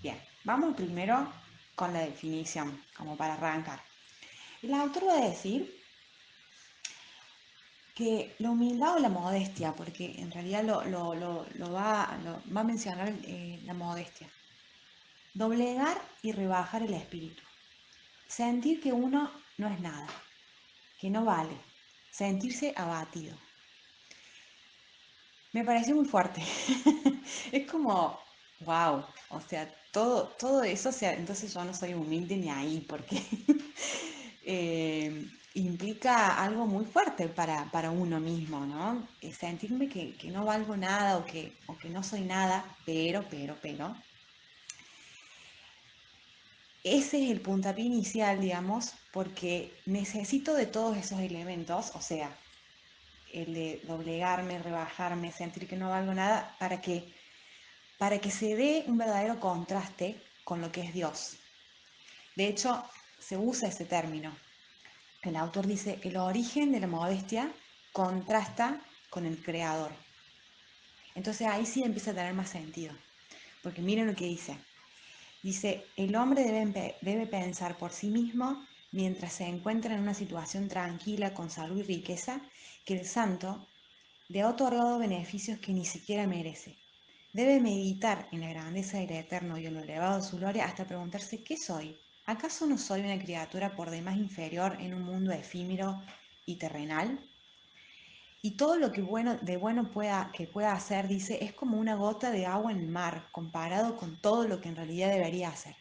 Bien, vamos primero con la definición, como para arrancar. El autor va a decir que la humildad o la modestia, porque en realidad lo va a mencionar la modestia, doblegar y rebajar el espíritu, sentir que uno no es nada, que no vale, sentirse abatido. Me pareció muy fuerte. Es como, wow, o sea, todo eso, o sea, entonces yo no soy humilde ni ahí, porque implica algo muy fuerte para uno mismo, ¿no? Sentirme que no valgo nada o que no soy nada, pero. Ese es el puntapié inicial, digamos, porque necesito de todos esos elementos, o sea, el de doblegarme, rebajarme, sentir que no valgo nada, para que se dé un verdadero contraste con lo que es Dios. De hecho, se usa ese término. El autor dice, el origen de la modestia contrasta con el creador. Entonces ahí sí empieza a tener más sentido. Porque miren lo que dice. Dice, el hombre debe pensar por sí mismo mientras se encuentra en una situación tranquila, con salud y riqueza, que el santo le ha otorgado beneficios que ni siquiera merece. Debe meditar en la grandeza del Eterno y en lo elevado de su gloria hasta preguntarse, ¿qué soy? ¿Acaso no soy una criatura por demás inferior en un mundo efímero y terrenal? Y todo lo que que pueda hacer, dice, es como una gota de agua en el mar, comparado con todo lo que en realidad debería hacer.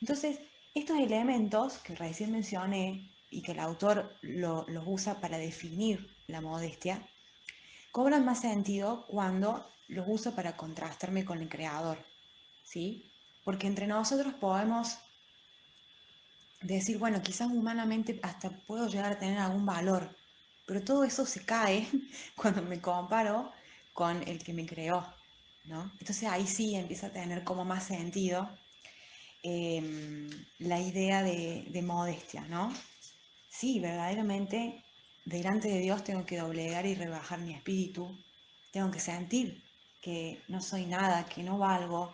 Entonces, estos elementos que recién mencioné y que el autor los usa para definir la modestia, cobran más sentido cuando los uso para contrastarme con el creador, ¿sí? Porque entre nosotros podemos decir, bueno, quizás humanamente hasta puedo llegar a tener algún valor, pero todo eso se cae cuando me comparo con el que me creó, ¿no? Entonces ahí sí empieza a tener como más sentido la idea de modestia, ¿no? Sí, verdaderamente, delante de Dios tengo que doblegar y rebajar mi espíritu, tengo que sentir que no soy nada, que no valgo,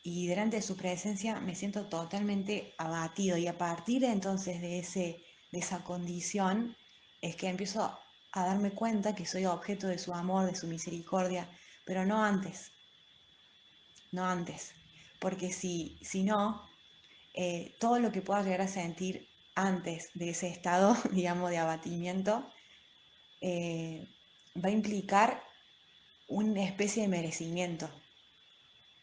y delante de su presencia me siento totalmente abatido, y a partir entonces de esa condición es que empiezo a darme cuenta que soy objeto de su amor, de su misericordia, pero no antes, no antes, porque si no, todo lo que pueda llegar a sentir antes de ese estado, digamos, de abatimiento, eh, va a implicar una especie de merecimiento.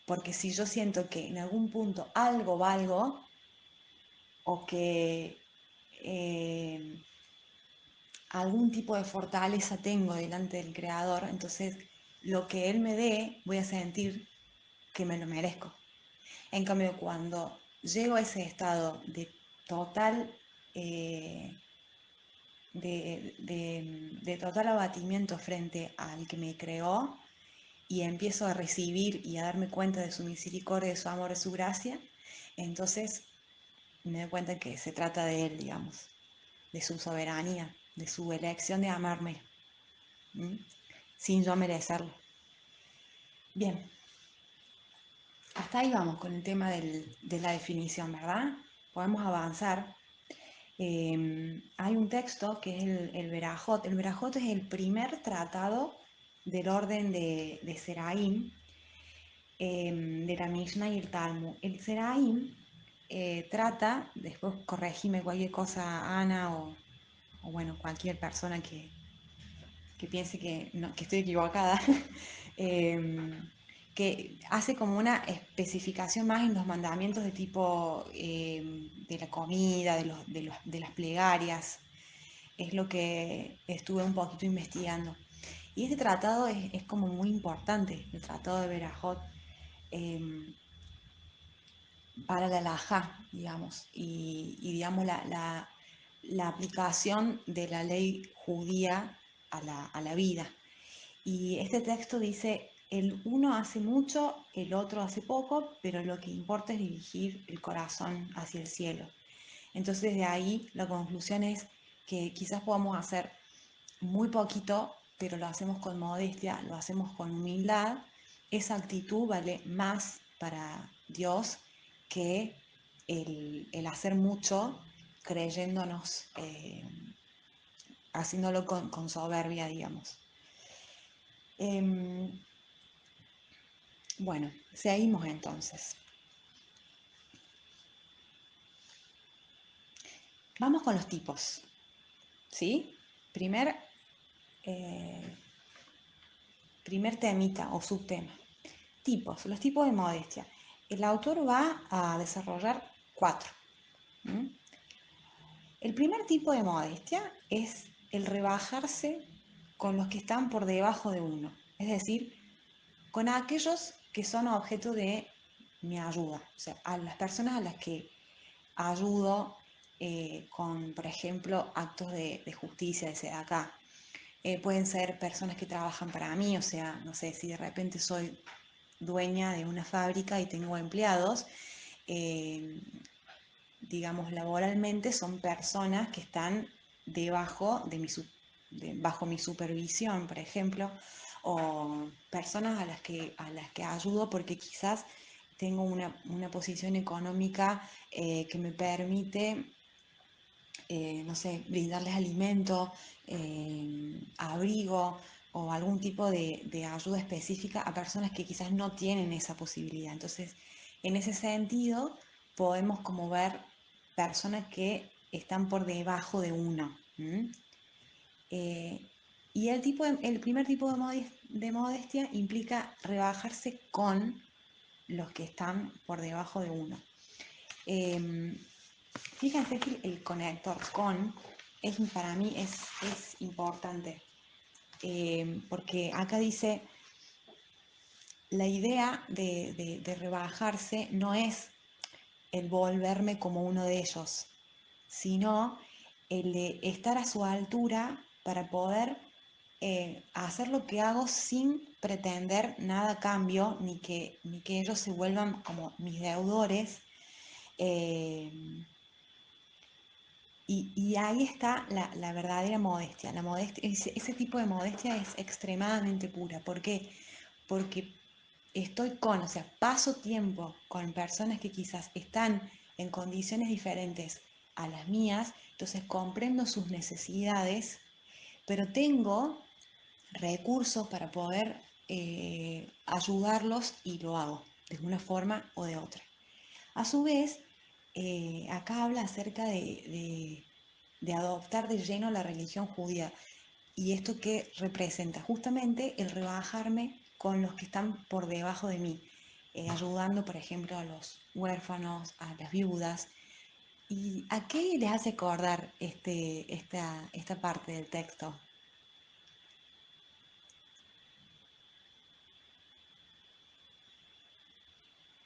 Porque si yo siento que en algún punto algo valgo o que eh, algún tipo de fortaleza tengo delante del Creador, entonces lo que Él me dé voy a sentir que me lo merezco. En cambio, cuando llego a ese estado de total eh, de total abatimiento frente al que me creó y empiezo a recibir y a darme cuenta de su misericordia, de su amor, de su gracia, entonces me doy cuenta que se trata de Él, digamos, de su soberanía, de su elección de amarme, ¿m? Sin yo merecerlo. Bien, hasta ahí vamos con el tema de la definición, ¿verdad? Podemos avanzar. Hay un texto que es el Berajot. El Berajot es el primer tratado del orden de Seraim, de la Mishnah y el Talmud. El Seraim trata, después corregime cualquier cosa, Ana, o bueno, cualquier persona que piense que, que estoy equivocada, que hace como una especificación más en los mandamientos de tipo de la comida, de las plegarias. Es lo que estuve un poquito investigando. Y este tratado es como muy importante, el tratado de Berajot, eh, para la halajá, digamos, y digamos la aplicación de la ley judía a la vida. Y este texto dice, el uno hace mucho, el otro hace poco, pero lo que importa es dirigir el corazón hacia el cielo. Entonces de ahí la conclusión es que quizás podamos hacer muy poquito, pero lo hacemos con modestia, lo hacemos con humildad. Esa actitud vale más para Dios que el hacer mucho creyéndonos, haciéndolo con soberbia, digamos. Em, bueno, seguimos entonces. Vamos con los tipos, ¿sí? Primer, eh, primer temita o subtema. Tipos, los tipos de modestia. El autor va a desarrollar 4. ¿Mm? El primer tipo de modestia es el rebajarse con los que están por debajo de uno, es decir, con aquellos que son objeto de mi ayuda, o sea, a las personas a las que ayudo con, por ejemplo, actos de justicia, de acá. Pueden ser personas que trabajan para mí, o sea, no sé, si de repente soy dueña de una fábrica y tengo empleados, eh, digamos, laboralmente son personas que están debajo bajo mi supervisión, por ejemplo, o personas a las que ayudo porque quizás tengo una posición económica que me permite, no sé, brindarles alimento, abrigo o algún tipo de ayuda específica a personas que quizás no tienen esa posibilidad. Entonces, en ese sentido, podemos como ver personas que están por debajo de uno. Y el primer tipo de modestia implica rebajarse con los que están por debajo de uno. Fíjense que el conector con para mí es importante, porque acá dice, la idea de rebajarse no es el volverme como uno de ellos, sino el de estar a su altura para poder hacer lo que hago sin pretender nada a cambio, ni que ellos se vuelvan como mis deudores. eh, y ahí está la verdadera modestia. La modestia, ese tipo de modestia es extremadamente pura. ¿Por qué? Porque estoy o sea, paso tiempo con personas que quizás están en condiciones diferentes a las mías, entonces comprendo sus necesidades, pero tengo recursos para poder ayudarlos y lo hago de una forma o de otra. A su vez, acá habla acerca de adoptar de lleno la religión judía. ¿Y esto qué representa? Justamente el rebajarme con los que están por debajo de mí, ayudando, por ejemplo, a los huérfanos, a las viudas. ¿Y a qué les hace acordar esta parte del texto?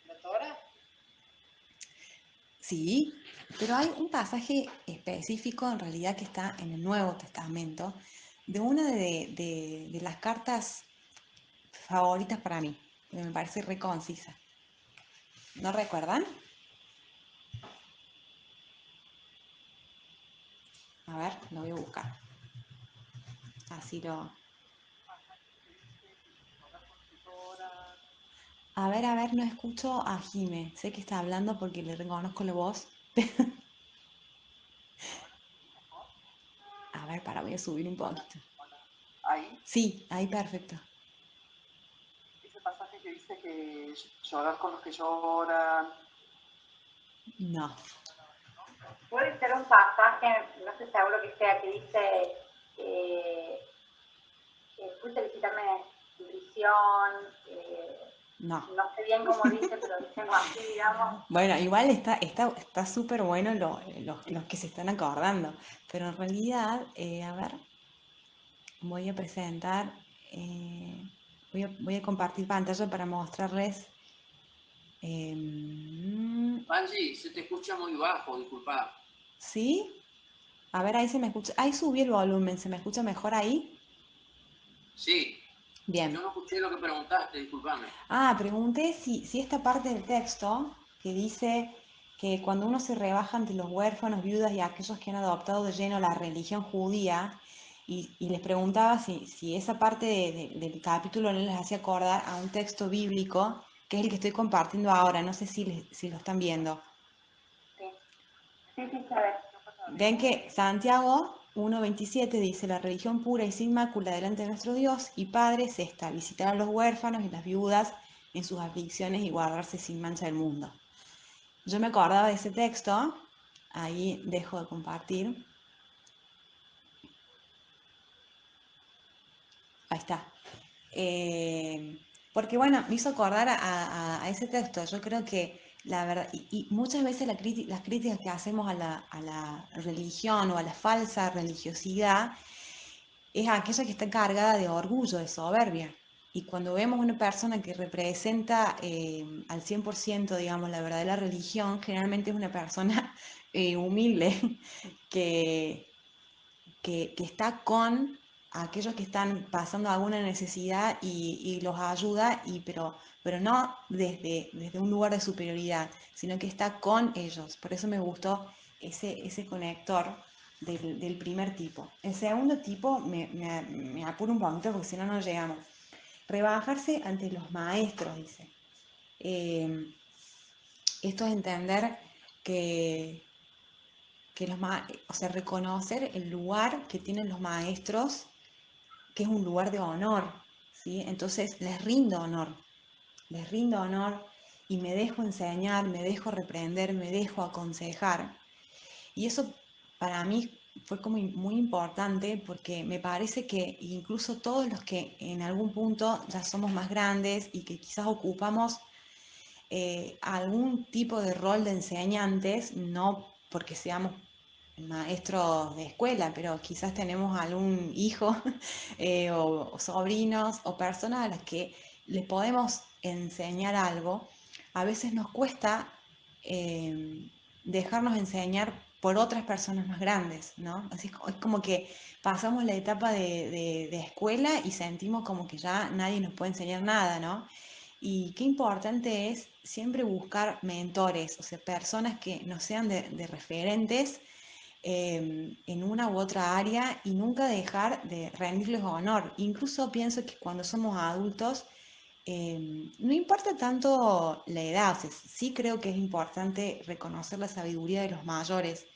¿La Torah? Sí, pero hay un pasaje específico en realidad que está en el Nuevo Testamento, de una de las cartas favoritas para mí, que me parece reconcisa. ¿No recuerdan? A ver, lo voy a buscar. Así lo... a ver, no escucho a Jime. Sé que está hablando porque le reconozco la voz. A ver, para, voy a subir un Hola, poquito. hola. Ahí, Sí, ahí perfecto. ese pasaje que dice que llorar con los que lloran. No. Puede ser un pasaje, no estoy seguro que sea, que dice, eh, fuiste a visitarme en prisión, No. no sé bien cómo dice, pero dice algo así, digamos. Bueno, igual está súper bueno los que se están acordando, pero en realidad, a ver, voy a presentar, eh, voy a compartir pantalla para mostrarles. em, Angie, se te escucha muy bajo, disculpa. ¿Sí? A ver, ahí se me escucha. Ahí subí el volumen, ¿se me escucha mejor ahí? Sí, Bien. yo no escuché lo que preguntaste, disculpame. Ah, pregunté si esta parte del texto que dice que cuando uno se rebaja ante los huérfanos, viudas y aquellos que han adoptado de lleno la religión judía, y les preguntaba si esa parte del capítulo no les hacía acordar a un texto bíblico que es el que estoy compartiendo ahora. No sé si lo están viendo. Sí, sí, sí, se ve. Ven que Santiago 1.27 dice, la religión pura y sin mácula delante de nuestro Dios y Padre es esta, visitar a los huérfanos y las viudas en sus aflicciones y guardarse sin mancha del mundo. Yo me acordaba de ese texto, ahí dejo de compartir. Ahí está. Porque bueno, me hizo acordar a ese texto. Yo creo que la verdad, y muchas veces las críticas que hacemos a la religión o a la falsa religiosidad es aquella que está cargada de orgullo, de soberbia. Y cuando vemos una persona que representa al 100%, digamos, la verdadera religión, generalmente es una persona humilde que, que está con aquellos que están pasando alguna necesidad y los ayuda, pero no desde un lugar de superioridad, sino que está con ellos. Por eso me gustó ese conector del primer tipo. El segundo tipo me apura un poquito porque si no, no llegamos. Rebajarse ante los maestros, dice. Esto es entender que, o sea, reconocer el lugar que tienen los maestros, que es un lugar de honor, ¿sí? Entonces les rindo honor y me dejo enseñar, me dejo reprender, me dejo aconsejar. Y eso para mí fue como muy importante porque me parece que incluso todos los que en algún punto ya somos más grandes y que quizás ocupamos algún tipo de rol de enseñantes, no porque seamos maestros de escuela, pero quizás tenemos algún hijo o sobrinos o personas a las que les podemos enseñar algo, a veces nos cuesta dejarnos enseñar por otras personas más grandes, ¿no? Así es como que pasamos la etapa de escuela y sentimos como que ya nadie nos puede enseñar nada, ¿no? Y qué importante es siempre buscar mentores, o sea, personas que nos sean de referentes en una u otra área y nunca dejar de rendirles honor. Incluso pienso que cuando somos adultos, no importa tanto la edad, o sea, sí creo que es importante reconocer la sabiduría de los mayores,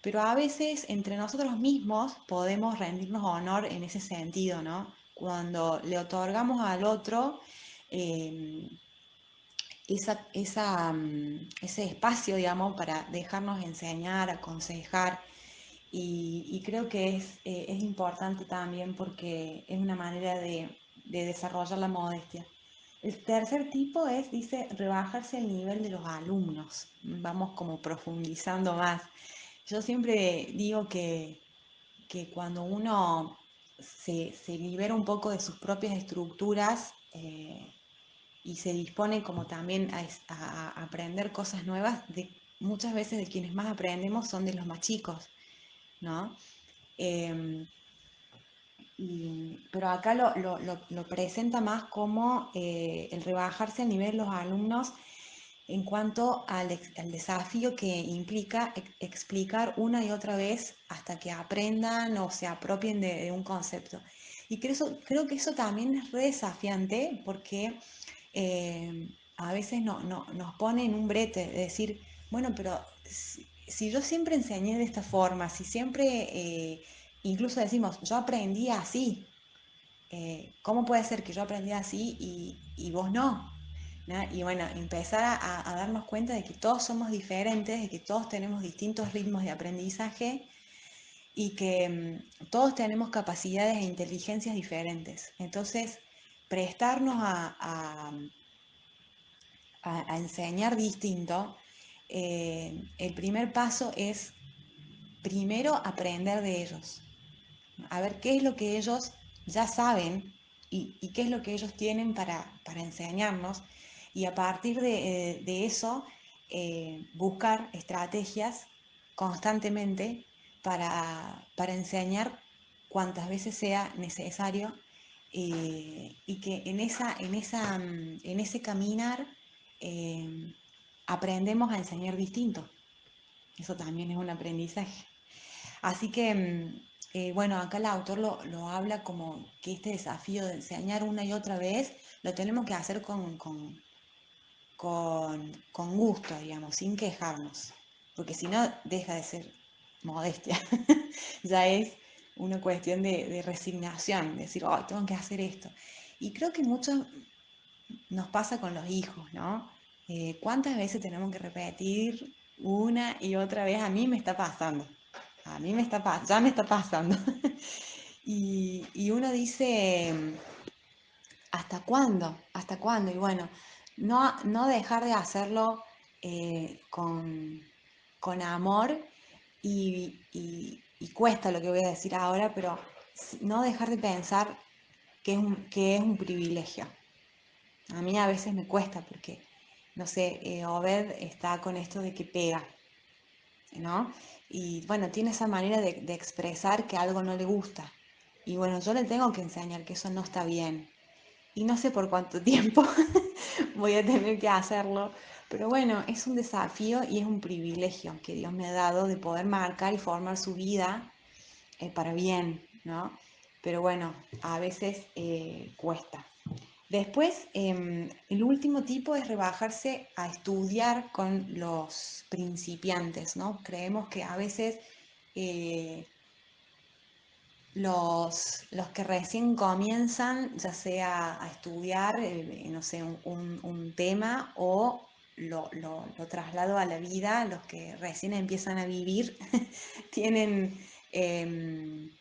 pero a veces entre nosotros mismos podemos rendirnos honor en ese sentido, ¿no? Cuando le otorgamos al otro eh, ese espacio, digamos, para dejarnos enseñar, aconsejar, y creo que es importante también porque es una manera de desarrollar la modestia. El tercer tipo es, dice, rebajarse al nivel de los alumnos. Vamos como profundizando más. Yo siempre digo que cuando uno se libera un poco de sus propias estructuras, y se dispone como también a aprender cosas nuevas, muchas veces de quienes más aprendemos son de los más chicos, ¿no? Em, pero acá lo presenta más como el rebajarse al nivel de los alumnos en cuanto al desafío que implica explicar una y otra vez hasta que aprendan o se apropien de un concepto. Y creo que eso también es re desafiante porque a veces nos pone en un brete de decir, bueno, pero si yo siempre enseñé de esta forma, si siempre, incluso decimos, yo aprendí así, ¿cómo puede ser que yo aprendí así y vos no? ¿No? Y bueno, empezar a darnos cuenta de que todos somos diferentes, de que todos tenemos distintos ritmos de aprendizaje y que todos tenemos capacidades e inteligencias diferentes. Entonces, prestarnos a enseñar distinto, el primer paso es primero aprender de ellos, a ver qué es lo que ellos ya saben y qué es lo que ellos tienen para enseñarnos y a partir de eso buscar estrategias constantemente para enseñar cuantas veces sea necesario y que en ese caminar eh, aprendemos a enseñar distinto. Eso también es un aprendizaje. Así que, bueno, acá el autor lo habla como que este desafío de enseñar una y otra vez lo tenemos que hacer con gusto, digamos, sin quejarnos, porque si no deja de ser modestia, ya es una cuestión de resignación, decir, oh, tengo que hacer esto. Y creo que mucho nos pasa con los hijos, ¿no? ¿Cuántas veces tenemos que repetir una y otra vez? A mí me está pasando, ya me está pasando. Y uno dice, ¿hasta cuándo? ¿Hasta cuándo? Y bueno, no dejar de hacerlo con amor y cuesta lo que voy a decir ahora, pero no dejar de pensar que es un privilegio. A mí a veces me cuesta porque, no sé, Obed está con esto de que pega, ¿no? Y bueno, tiene esa manera de expresar que algo no le gusta. Y bueno, yo le tengo que enseñar que eso no está bien. Y no sé por cuánto tiempo voy a tener que hacerlo, pero bueno, es un desafío y es un privilegio que Dios me ha dado de poder marcar y formar su vida para bien, ¿no? Pero bueno, a veces cuesta. Después, el último tipo es rebajarse a estudiar con los principiantes, ¿no? Creemos que a veces eh, los que recién comienzan, ya sea a estudiar, no sé, un tema o lo traslado a la vida, los que recién empiezan a vivir, tienen, em,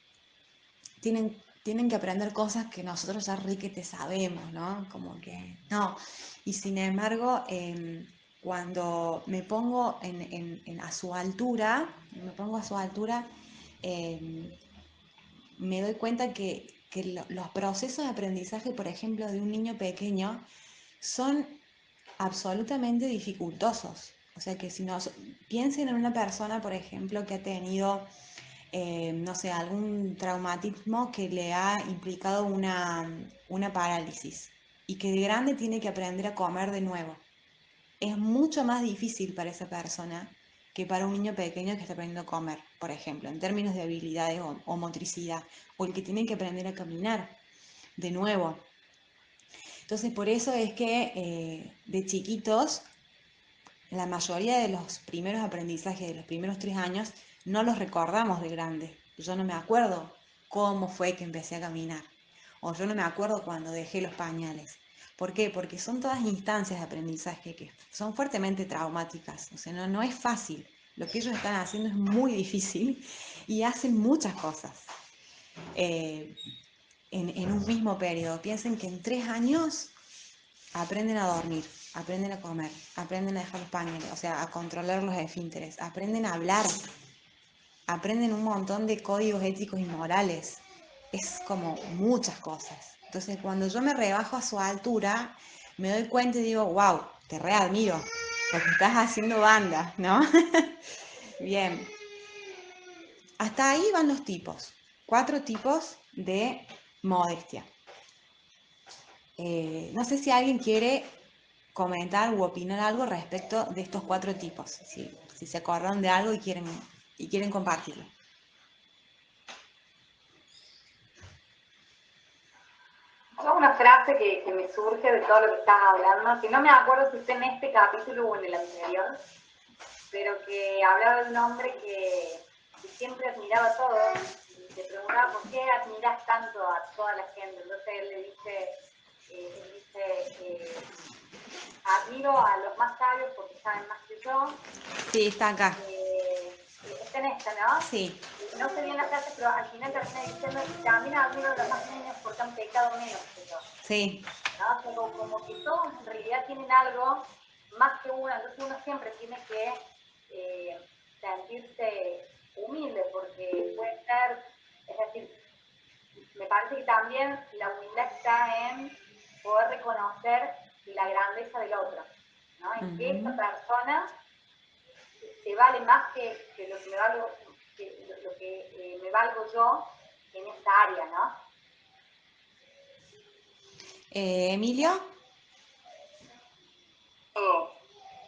tienen que aprender cosas que nosotros ya riquete sabemos, ¿no? Como que no. Y sin embargo, cuando me pongo a su altura, em, me doy cuenta que los procesos de aprendizaje, por ejemplo, de un niño pequeño, son absolutamente dificultosos. O sea que si nos piensen en una persona, por ejemplo, que ha tenido, no sé, algún traumatismo que le ha implicado una parálisis y que de grande tiene que aprender a comer de nuevo. Es mucho más difícil para esa persona que para un niño pequeño que está aprendiendo a comer, por ejemplo, en términos de habilidades o motricidad, o el que tiene que aprender a caminar de nuevo. Entonces, por eso es que de chiquitos, la mayoría de los primeros aprendizajes de los primeros 3 años no los recordamos de grande. Yo no me acuerdo cómo fue que empecé a caminar, o yo no me acuerdo cuando dejé los pañales. ¿Por qué? Porque son todas instancias de aprendizaje que son fuertemente traumáticas. O sea, no es fácil. Lo que ellos están haciendo es muy difícil y hacen muchas cosas en un mismo periodo. Piensen que en 3 años aprenden a dormir, aprenden a comer, aprenden a dejar los pañales, o sea, a controlar los esfínteres, aprenden a hablar, aprenden un montón de códigos éticos y morales. Es como muchas cosas. Entonces, cuando yo me rebajo a su altura, me doy cuenta y digo, wow, te readmiro, porque estás haciendo banda, ¿no? Bien. Hasta ahí van los tipos. 4 tipos de modestia. No sé si alguien quiere comentar u opinar algo respecto de estos 4 tipos, si se acordaron de algo y quieren compartirlo. Yo una frase que me surge de todo lo que estás hablando, que no me acuerdo si está en este capítulo o en el anterior, pero que hablaba de un hombre que siempre admiraba a todos y se preguntaba por qué admiras tanto a toda la gente. Entonces él le dice, admiro a los más sabios porque saben más que yo. Sí, está acá. Está en esta, ¿no? Sí. No sé bien la frase, pero al final termina diciendo, también admiro a los más niños porque han pecado menos que yo. Sí. ¿No? Pero como que todos en realidad tienen algo más que uno, entonces uno siempre tiene que sentirse humilde, porque puede ser, es decir, me parece que también la humildad está en poder reconocer la grandeza del otro, ¿no? En que esta persona se vale más que lo que me valgo, me valgo yo en esta área, ¿no? Emilio. Yo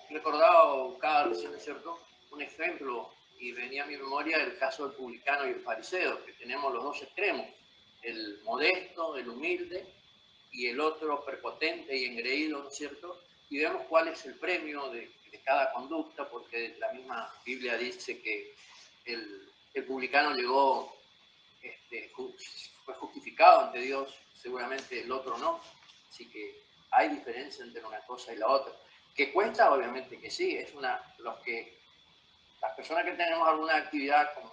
recordaba cada recién, ¿cierto? Un ejemplo, y venía a mi memoria el caso del publicano y el fariseo, que tenemos los dos extremos, el modesto, el humilde, y el otro prepotente y engreído, ¿no es cierto? y vemos cuál es el premio de cada conducta, porque la misma Biblia dice que el publicano llegó, fue justificado ante Dios, seguramente el otro no, así que hay diferencia entre una cosa y la otra. ¿Que cuesta? Obviamente que sí, las personas que tenemos alguna actividad, como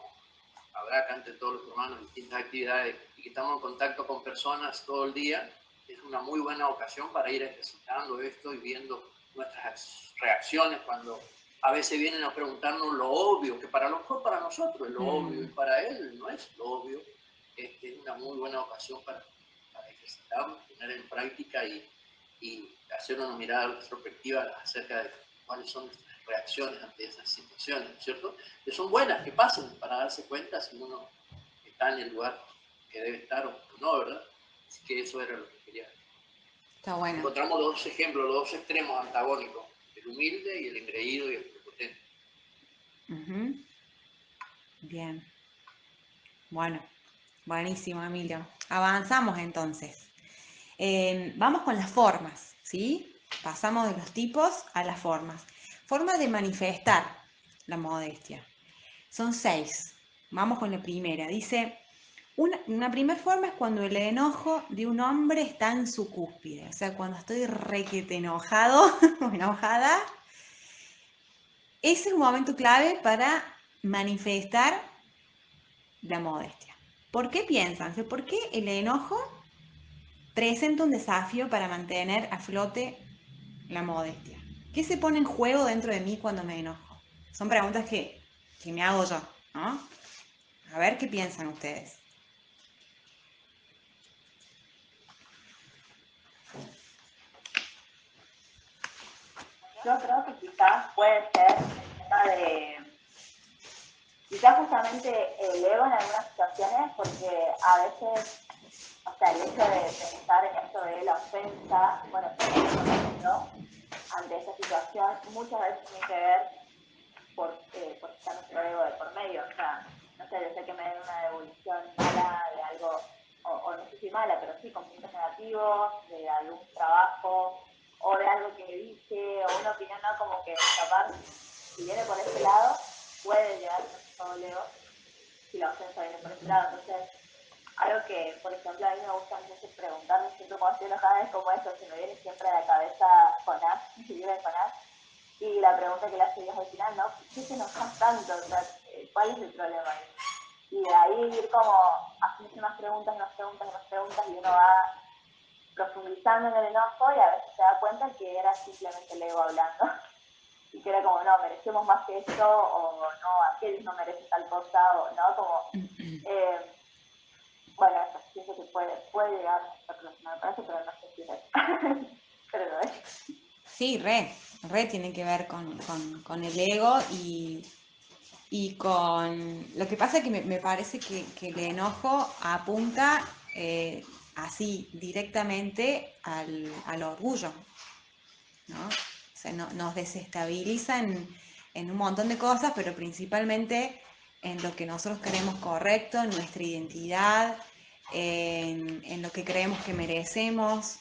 habrá acá entre todos los hermanos, distintas actividades, y que estamos en contacto con personas todo el día, es una muy buena ocasión para ir ejercitando esto y viendo nuestras reacciones cuando a veces vienen a preguntarnos lo obvio, que para nosotros es lo obvio y para él no es lo obvio. Es una muy buena ocasión para ejercitarnos, poner en práctica y hacer una mirada retrospectiva acerca de cuáles son nuestras reacciones ante esas situaciones, ¿no es cierto? Que son buenas, que pasen para darse cuenta si uno está en el lugar que debe estar o no, ¿verdad? Así que eso era lo que quería. Está bueno. Encontramos dos ejemplos, los dos extremos antagónicos, el humilde y el engreído y el prepotente. Bien. Bueno, buenísimo, Emilio. Avanzamos entonces. Vamos con las formas, ¿sí? Pasamos de los tipos a las formas. Formas de manifestar la modestia. Son 6. Vamos con la primera. Dice, una primera forma es cuando el enojo de un hombre está en su cúspide. O sea, cuando estoy requete enojado o enojada, ese es un momento clave para manifestar la modestia. ¿Por qué piensan? ¿Por qué el enojo presenta un desafío para mantener a flote la modestia? ¿Qué se pone en juego dentro de mí cuando me enojo? Son preguntas que me hago yo, ¿no? A ver qué piensan ustedes. Yo creo que quizás puede ser el tema de, quizás justamente el ego en algunas situaciones, porque a veces, o sea, el hecho de pensar en esto de la ofensa, bueno, ¿no? Ante esa situación, muchas veces tiene que ver porque está nuestro ego de por medio, o sea, no sé, yo sé que me den una devolución mala de algo, o no sé si mala, pero sí con puntos negativos, de algún trabajo, o de algo que dije, o una opinión, ¿no? Como que capaz, si viene por ese lado, puede llegar a ser todo leo, si la ofensa viene por ese lado. Entonces, algo que, por ejemplo, a mí me gusta mucho preguntarme siempre cuando estoy enojada es como eso, se me viene siempre a la cabeza Jonás, mi libro de Jonás, y la pregunta que le hace Dios al final, ¿no? ¿Por qué te enojas tanto? O sea, ¿cuál es el problema ahí? Y de ahí ir como haciendo más preguntas, y uno va profundizando en el enojo y a veces se da cuenta que era simplemente el ego hablando. Y que era como, no, merecemos más que esto, o no, aquellos no merecen tal cosa, o no, como, bueno, eso, pienso que puede llegar a estar relacionado con eso, pero no sé si es. Pero no es. Sí, re tiene que ver con el ego y con... Lo que pasa es que me parece que el enojo apunta así directamente al orgullo, ¿no? O sea, nos desestabiliza en un montón de cosas, pero principalmente en lo que nosotros creemos correcto, en nuestra identidad, en lo que creemos que merecemos.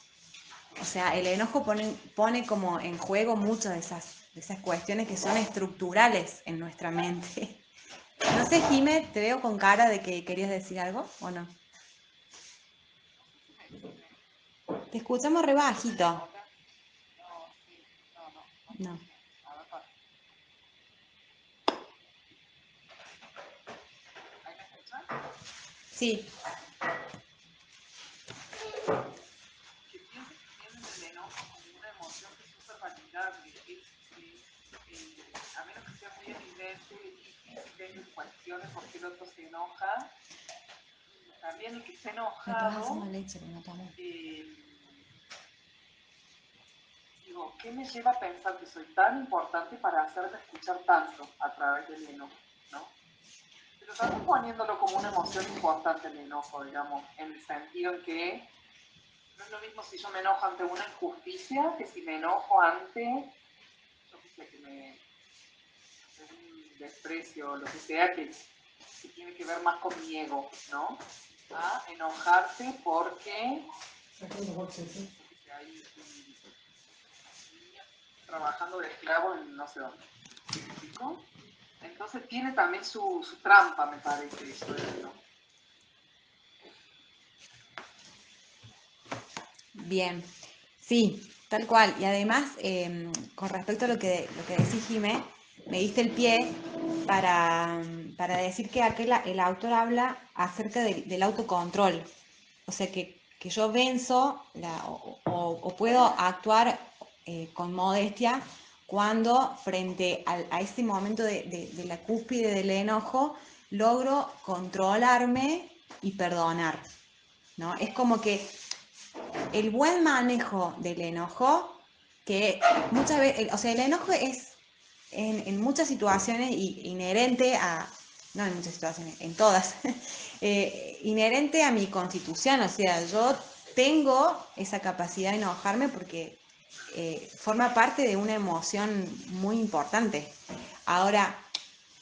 O sea, el enojo pone como en juego muchas de esas cuestiones que son estructurales en nuestra mente. No sé, Jime, te veo con cara de que querías decir algo o no. Te escuchamos re bajito. No. Sí. Que piensen el enojo como una emoción que es súper validable. A menos que sea muy evidente y tenga cuestiones por qué el otro se enoja. También el que está Me estás haciendo enojado, leche, pero no tomo. digo, ¿qué me lleva a pensar que soy tan importante para hacerme escuchar tanto a través del enojo, ¿no? Pero también poniéndolo como una emoción importante el enojo, digamos, en el sentido en que no es lo mismo si yo me enojo ante una injusticia que si me enojo ante, yo qué sé, un desprecio o lo que sea que tiene que ver más con mi ego, ¿no? A enojarte porque hay niños trabajando de esclavo en no sé dónde. ¿Me explico? Entonces tiene también su trampa, me parece, eso ¿no? Bien, sí, tal cual. Y además, con respecto a lo que decís, Jimé, me diste el pie para decir que el autor habla acerca del autocontrol. O sea, que yo venzo o puedo actuar con modestia cuando frente a ese momento de la cúspide del enojo logro controlarme y perdonar, ¿no? Es como que el buen manejo del enojo, que muchas veces, o sea, el enojo es en muchas situaciones inherente a, no en muchas situaciones, en todas, inherente a mi constitución, o sea, yo tengo esa capacidad de enojarme porque forma parte de una emoción muy importante. Ahora,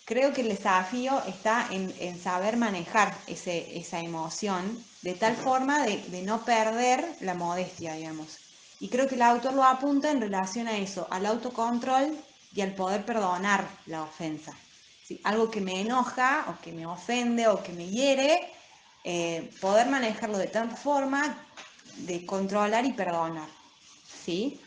creo que el desafío está en saber manejar esa emoción de tal forma de no perder la modestia, digamos. Y creo que el autor lo apunta en relación a eso, al autocontrol y al poder perdonar la ofensa. ¿Sí? Algo que me enoja o que me ofende o que me hiere, poder manejarlo de tal forma de controlar y perdonar. ¿Sí?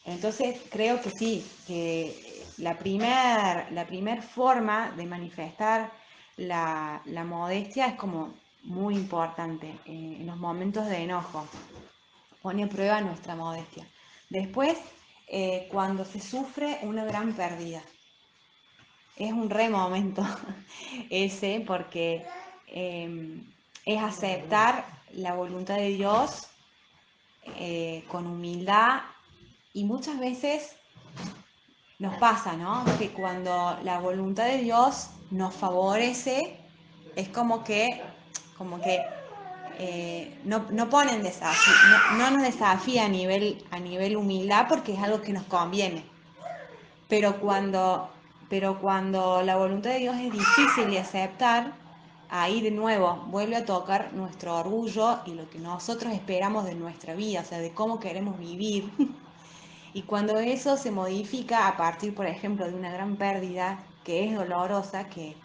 Entonces creo que sí, que la primer forma de manifestar la modestia es como muy importante en los momentos de enojo. Pone a prueba nuestra modestia. Después, cuando se sufre una gran pérdida. Es un re momento ese porque es aceptar la voluntad de Dios con humildad y muchas veces nos pasa, ¿no? Que cuando la voluntad de Dios nos favorece, es como que no ponen desafío, no nos desafía a nivel humildad porque es algo que nos conviene. Pero cuando la voluntad de Dios es difícil de aceptar, ahí de nuevo vuelve a tocar nuestro orgullo y lo que nosotros esperamos de nuestra vida, o sea, de cómo queremos vivir. Y cuando eso se modifica a partir, por ejemplo, de una gran pérdida que es dolorosa, que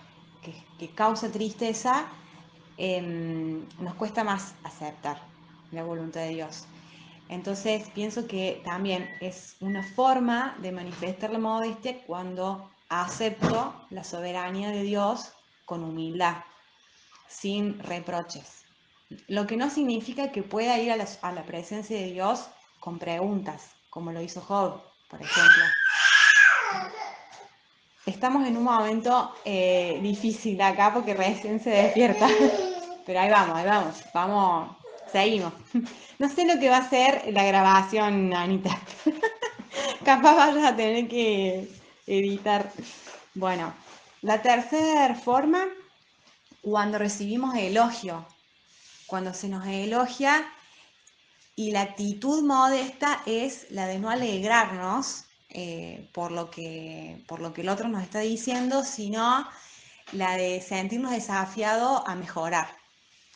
causa tristeza, nos cuesta más aceptar la voluntad de Dios. Entonces pienso que también es una forma de manifestar la modestia cuando acepto la soberanía de Dios con humildad, sin reproches. Lo que no significa que pueda ir a la presencia de Dios con preguntas, como lo hizo Job, por ejemplo. Estamos en un momento difícil acá porque recién se despierta. Pero ahí vamos, seguimos. No sé lo que va a ser la grabación, Anita. Capaz vayas a tener que editar. Bueno, la tercera forma, cuando recibimos elogio. Cuando se nos elogia y la actitud modesta es la de no alegrarnos por lo que el otro nos está diciendo, sino la de sentirnos desafiados a mejorar,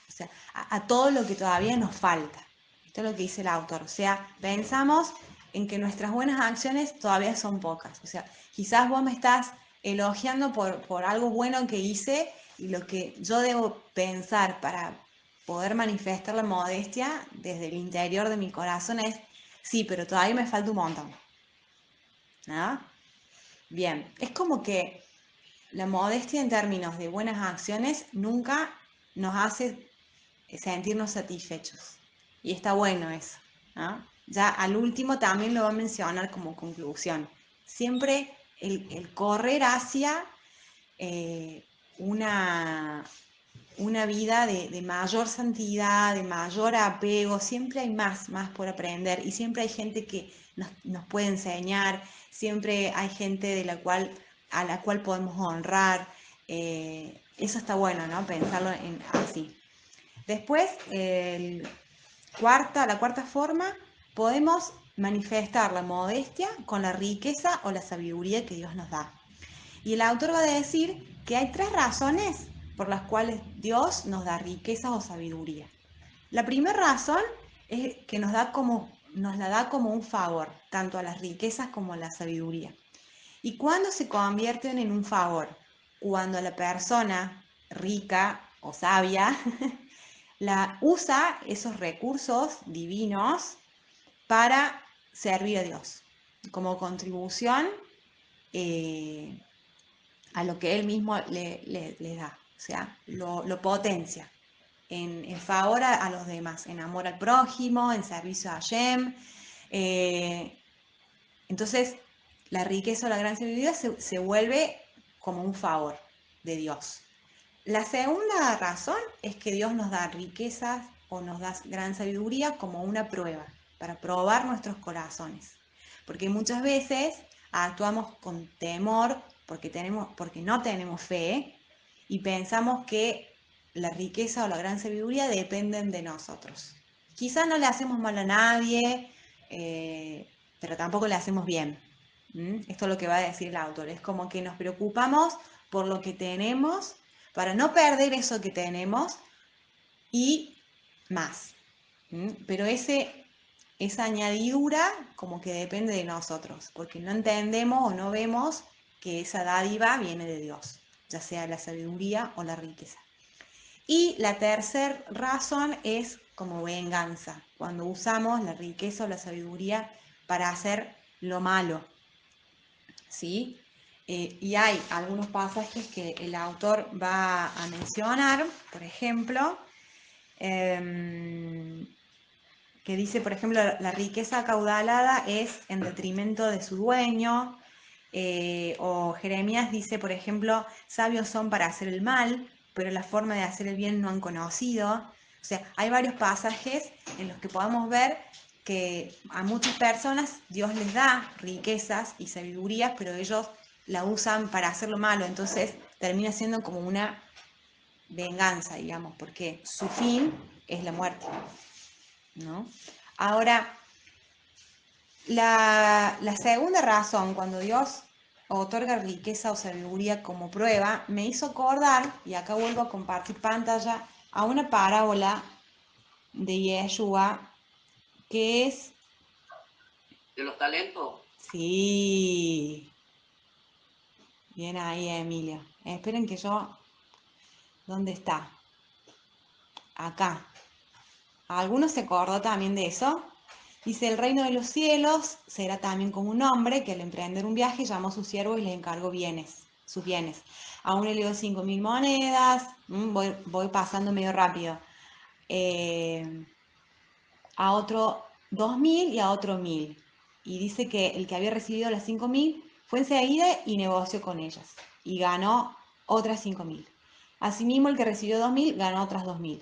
o sea, a todo lo que todavía nos falta. Esto es lo que dice el autor, o sea, pensamos en que nuestras buenas acciones todavía son pocas, o sea, quizás vos me estás elogiando por algo bueno que hice y lo que yo debo pensar para poder manifestar la modestia desde el interior de mi corazón es, sí, pero todavía me falta un montón. ¿No? Bien, es como que la modestia en términos de buenas acciones nunca nos hace sentirnos satisfechos. Y está bueno eso, ¿no? Ya al último también lo va a mencionar como conclusión. Siempre el correr hacia una, una vida de mayor santidad, de mayor apego, siempre hay más por aprender y siempre hay gente que nos puede enseñar, siempre hay gente a la cual podemos honrar. Eso está bueno, ¿no? Pensarlo así. Después, la cuarta forma, podemos manifestar la modestia con la riqueza o la sabiduría que Dios nos da. Y el autor va a decir que hay 3 razones por las cuales Dios nos da riqueza o sabiduría. La primera razón es que nos da como nos la da como un favor, tanto a las riquezas como a la sabiduría. ¿Y cuándo se convierten en un favor? Cuando la persona rica o sabia usa esos recursos divinos para servir a Dios, como contribución a lo que él mismo le da, o sea, lo potencia en favor a los demás, en amor al prójimo, en servicio a Hashem. Entonces, la riqueza o la gran sabiduría se vuelve como un favor de Dios. La segunda razón es que Dios nos da riquezas o nos da gran sabiduría como una prueba, para probar nuestros corazones. Porque muchas veces actuamos con temor porque no tenemos fe y pensamos que la riqueza o la gran sabiduría dependen de nosotros. Quizás no le hacemos mal a nadie, pero tampoco le hacemos bien. Esto es lo que va a decir el autor. Es como que nos preocupamos por lo que tenemos para no perder eso que tenemos y más. Pero esa añadidura como que depende de nosotros, porque no entendemos o no vemos que esa dádiva viene de Dios, ya sea la sabiduría o la riqueza. Y la tercera razón es como venganza, cuando usamos la riqueza o la sabiduría para hacer lo malo, ¿sí? Y hay algunos pasajes que el autor va a mencionar, por ejemplo, que dice, por ejemplo, la riqueza acaudalada es en detrimento de su dueño, o Jeremías dice, por ejemplo, sabios son para hacer el mal, pero la forma de hacer el bien no han conocido. O sea, hay varios pasajes en los que podemos ver que a muchas personas Dios les da riquezas y sabidurías, pero ellos la usan para hacer lo malo, entonces termina siendo como una venganza, digamos, porque su fin es la muerte, ¿no? Ahora, la segunda razón, cuando Dios otorga riqueza o sabiduría como prueba, me hizo acordar, y acá vuelvo a compartir pantalla, a una parábola de Yeshua que es... ¿De los talentos? Sí, bien ahí, Emilia. Esperen que yo... ¿Dónde está? Acá. ¿Alguno se acordó también de eso? Dice, el reino de los cielos será también como un hombre que al emprender un viaje llamó a sus siervos y les encargó sus bienes. A uno le dio 5.000 monedas, voy pasando medio rápido. A otro 2.000 y a otro 1.000. Y dice que el que había recibido las 5.000 fue enseguida y negoció con ellas. Y ganó otras 5.000. Asimismo, el que recibió 2.000 ganó otras 2.000.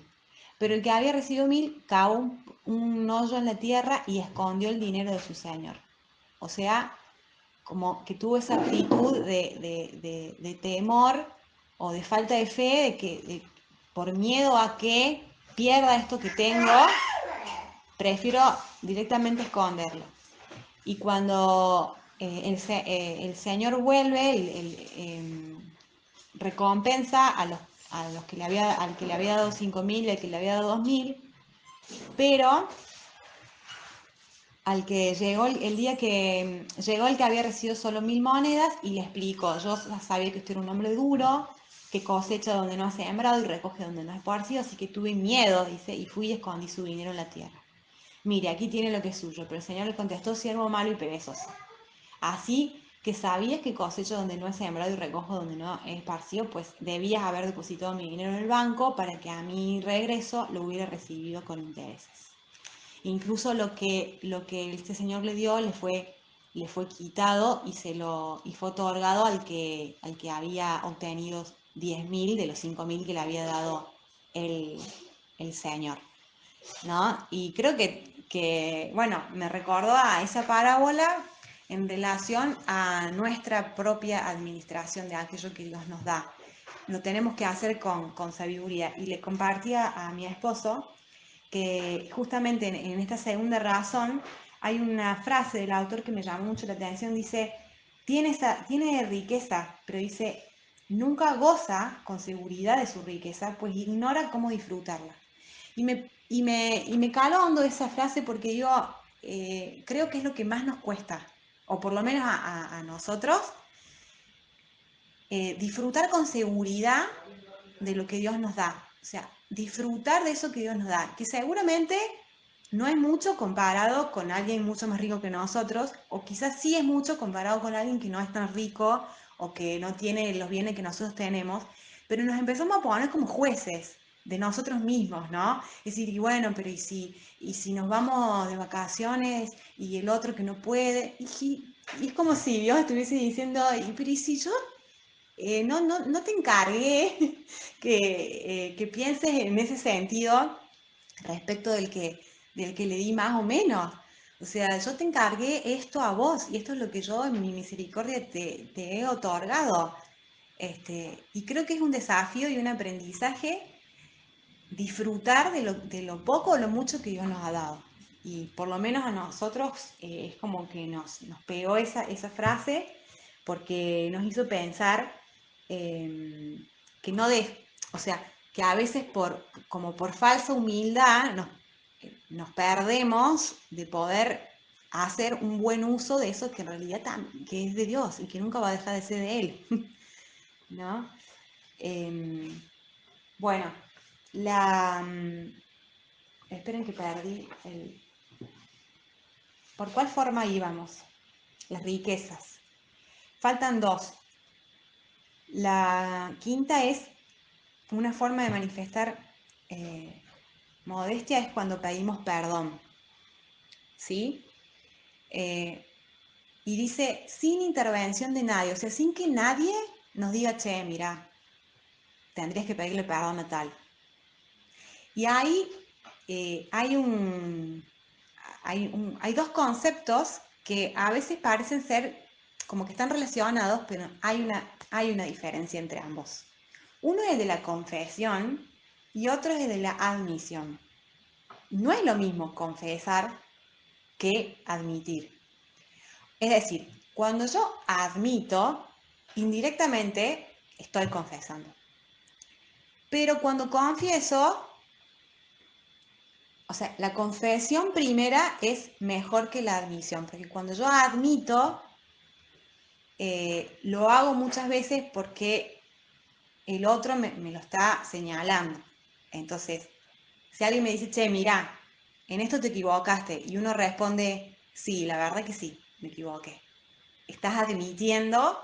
Pero el que había recibido 1.000 cavó un hoyo en la tierra y escondió el dinero de su señor. O sea, como que tuvo esa actitud de temor o de falta de fe, por miedo a que pierda esto que tengo, prefiero directamente esconderlo. Y cuando el Señor vuelve, recompensa a los al que le había dado 5.000 y al que le había dado 2.000, pero al que llegó el día que llegó el que había recibido solo 1.000 monedas y le explicó, yo sabía que usted era un hombre duro, que cosecha donde no ha sembrado y recoge donde no ha esparcido, así que tuve miedo, dice, y fui y escondí su dinero en la tierra. Mire, aquí tiene lo que es suyo, pero el Señor le contestó, siervo malo y perezoso. Así que sabías que cosecho donde no he sembrado y recojo donde no he esparcido, pues debías haber depositado mi dinero en el banco para que a mi regreso lo hubiera recibido con intereses. Incluso lo que este señor le dio le fue quitado y fue otorgado al que había obtenido 10.000 de los 5.000 que le había dado el señor, ¿no? Y creo que, bueno, me recordó a esa parábola en relación a nuestra propia administración de aquello que Dios nos da. Lo tenemos que hacer con sabiduría. Y le compartía a mi esposo que justamente en esta segunda razón hay una frase del autor que me llamó mucho la atención. Dice, tiene riqueza, pero dice, nunca goza con seguridad de su riqueza, pues ignora cómo disfrutarla. Y me caló hondo esa frase porque digo, creo que es lo que más nos cuesta, o por lo menos a nosotros, disfrutar con seguridad de lo que Dios nos da. O sea, disfrutar de eso que Dios nos da, que seguramente no es mucho comparado con alguien mucho más rico que nosotros, o quizás sí es mucho comparado con alguien que no es tan rico o que no tiene los bienes que nosotros tenemos, pero nos empezamos a poner como jueces de nosotros mismos, ¿no? Es decir, y bueno, pero y si nos vamos de vacaciones y el otro que no puede? Y es como si Dios estuviese diciendo, pero ¿y si yo no te encargué que pienses en ese sentido respecto del que le di más o menos? O sea, yo te encargué esto a vos y esto es lo que yo en mi misericordia te he otorgado. Y creo que es un desafío y un aprendizaje disfrutar de lo poco o lo mucho que Dios nos ha dado. Y por lo menos a nosotros es como que nos pegó esa frase porque nos hizo pensar que no de, o sea, que a veces como por falsa humildad nos perdemos de poder hacer un buen uso de eso que en realidad que es de Dios y que nunca va a dejar de ser de Él, ¿no? Bueno, esperen que perdí el... ¿Por cuál forma íbamos? Las riquezas. Faltan dos. La quinta es una forma de manifestar modestia es cuando pedimos perdón. ¿Sí? Y dice, sin intervención de nadie, o sea, sin que nadie nos diga, che, mira, tendrías que pedirle perdón a tal. Y ahí hay dos conceptos que a veces parecen ser como que están relacionados, pero hay una diferencia entre ambos. Uno es de la confesión y otro es de la admisión. No es lo mismo confesar que admitir. Es decir, cuando yo admito, indirectamente estoy confesando. Pero cuando confieso, o sea, la confesión primera es mejor que la admisión, porque cuando yo admito, lo hago muchas veces porque el otro me lo está señalando. Entonces, si alguien me dice, che, mira, en esto te equivocaste, y uno responde, sí, la verdad que sí, me equivoqué. Estás admitiendo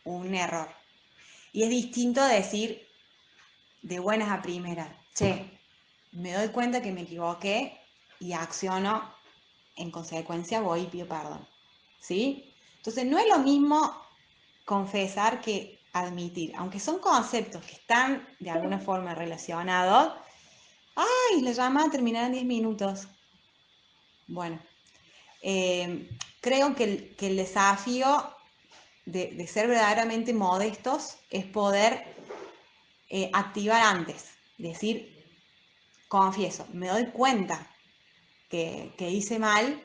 un error. Y es distinto decir de buenas a primeras, che, me doy cuenta que me equivoqué y acciono, en consecuencia voy y pido perdón. ¿Sí? Entonces no es lo mismo confesar que admitir, aunque son conceptos que están de alguna forma relacionados. ¡Ay! La llamada terminará en 10 minutos. Bueno, creo que el desafío de ser verdaderamente modestos es poder activar antes, decir, confieso, me doy cuenta que hice mal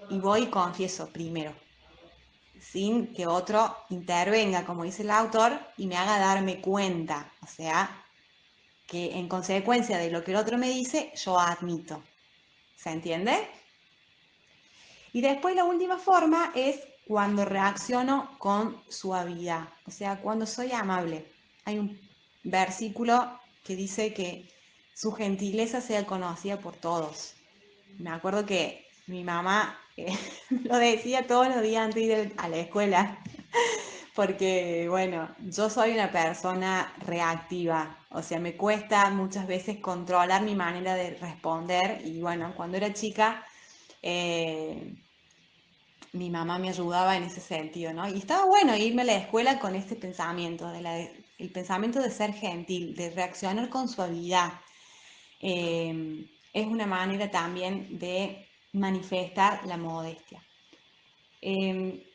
y voy y confieso primero, sin que otro intervenga, como dice el autor, y me haga darme cuenta. O sea, que en consecuencia de lo que el otro me dice, yo admito. ¿Se entiende? Y después la última forma es cuando reacciono con suavidad, o sea, cuando soy amable. Hay un versículo que dice que su gentileza sea conocida por todos. Me acuerdo que mi mamá lo decía todos los días antes de ir a la escuela, porque, bueno, yo soy una persona reactiva, o sea, me cuesta muchas veces controlar mi manera de responder y, bueno, cuando era chica, eh, mi mamá me ayudaba en ese sentido, ¿no? Y estaba bueno irme a la escuela con este pensamiento, el pensamiento de ser gentil, de reaccionar con suavidad. Es una manera también de manifestar la modestia. Eh,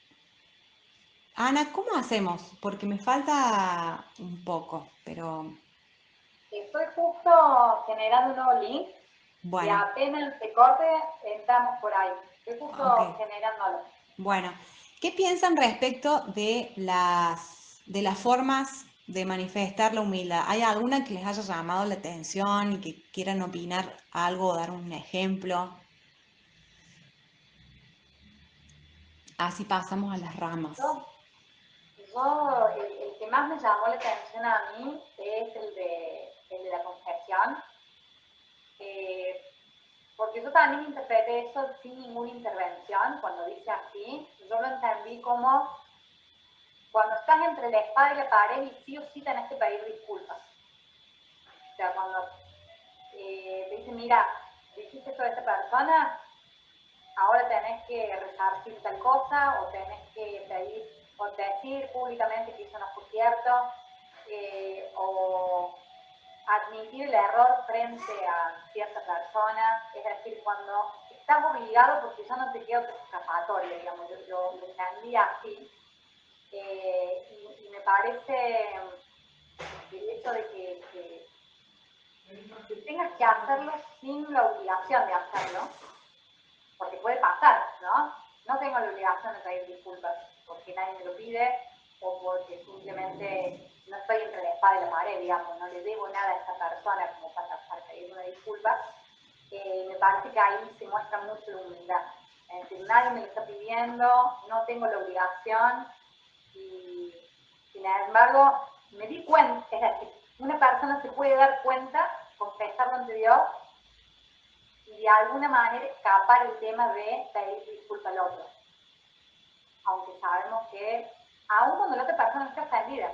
Ana, ¿cómo hacemos? Porque me falta un poco, pero Estoy justo generando un nuevo link y bueno, apenas se corte, entramos por ahí. Estoy ok. justo generándolo. Bueno, ¿qué piensan respecto de las formas de manifestar la humildad? ¿Hay alguna que les haya llamado la atención y que quieran opinar algo o dar un ejemplo? Así pasamos a las ramas. El que más me llamó la atención a mí es el de la confesión, porque yo también interpreté eso sin ninguna intervención. Cuando dice así, yo lo entendí como cuando estás entre la espada y la pared y sí o sí tenés que pedir disculpas. O sea, cuando te dicen, mira, dijiste esto de esta persona, ahora tenés que resarcir tal cosa, o tenés que pedir, o decir públicamente que eso no fue cierto, o admitir el error frente a cierta persona. Es decir, cuando estás obligado porque ya no te queda otra escapatoria, digamos, yo lo entendí así. Y me parece el hecho de que tengas que hacerlo sin la obligación de hacerlo, porque puede pasar, ¿no? No tengo la obligación de pedir disculpas porque nadie me lo pide o porque simplemente no estoy entre la espada y la pared, digamos, no le debo nada a esa persona como para pedir una disculpa. Me parece que ahí se muestra mucho la humildad. Es decir, nadie me lo está pidiendo, no tengo la obligación y, sin embargo, me di cuenta, es decir, una persona se puede dar cuenta, confesarlo ante Dios y de alguna manera escapar el tema de pedir disculpas al otro. Aunque sabemos que, aun cuando la otra persona no esté ofendida,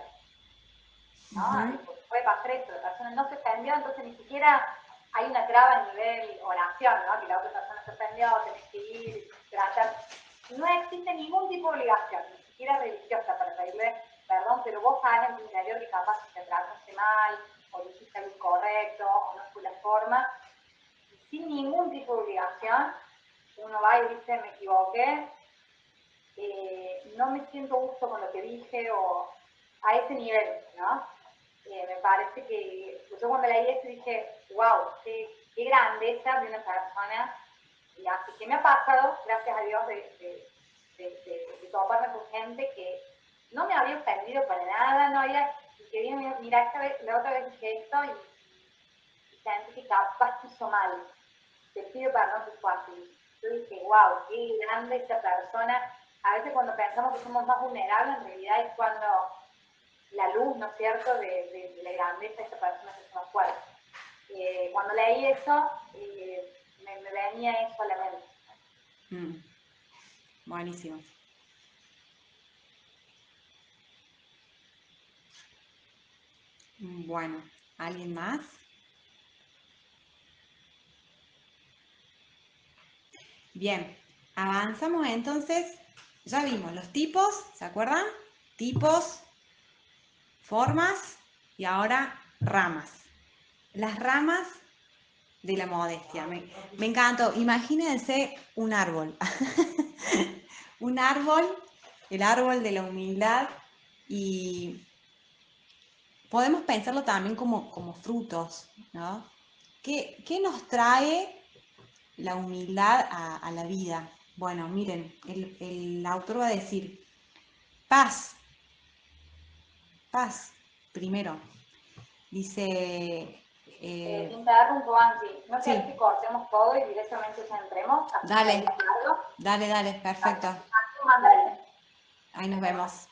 ¿no? Puede pasar esto, la persona no se ofendió, entonces ni siquiera hay una traba a nivel oración, ¿no? Que la otra persona se ofendió, tenés que ir, tratar. No existe ningún tipo de obligación, ni siquiera religiosa, para pedirle perdón, pero vos sabes en tu interior que capaz te trataste mal, o dijiste algo incorrecto, o no fue la forma, sin ningún tipo de obligación, uno va y dice, me equivoqué, no me siento gusto con lo que dije, o a ese nivel, ¿no? Me parece que yo cuando leí eso dije, wow, qué grandeza de una persona, y así que me ha pasado, gracias a Dios, de toparme con gente que no me había ofendido para nada, no había, y que vino, mira, esta vez, la otra vez dije esto, y gente que capaz hizo mal, te pido perdón que fue así. Yo dije, wow, qué grande esa persona. A veces cuando pensamos que somos más vulnerables, en realidad es cuando la luz, ¿no es cierto?, de la grandeza de esa persona que es más fuerte. Cuando leí eso, me venía eso a la mente. Buenísimo. Bueno, ¿alguien más? Bien, avanzamos entonces. Ya vimos los tipos, ¿se acuerdan? Tipos, formas y ahora ramas. Las ramas de la modestia. Me encantó. Imagínense un árbol. Un árbol, el árbol de la humildad, y podemos pensarlo también como frutos, ¿no? ¿Qué nos trae la humildad a la vida? Bueno, miren, el autor va a decir, paz, paz, primero. Dice, Te interrumpo, Angie. ¿No querés sí, que cortemos todo y directamente ya entremos? Así que ahí dale, claro. dale, perfecto. Ahí nos vemos.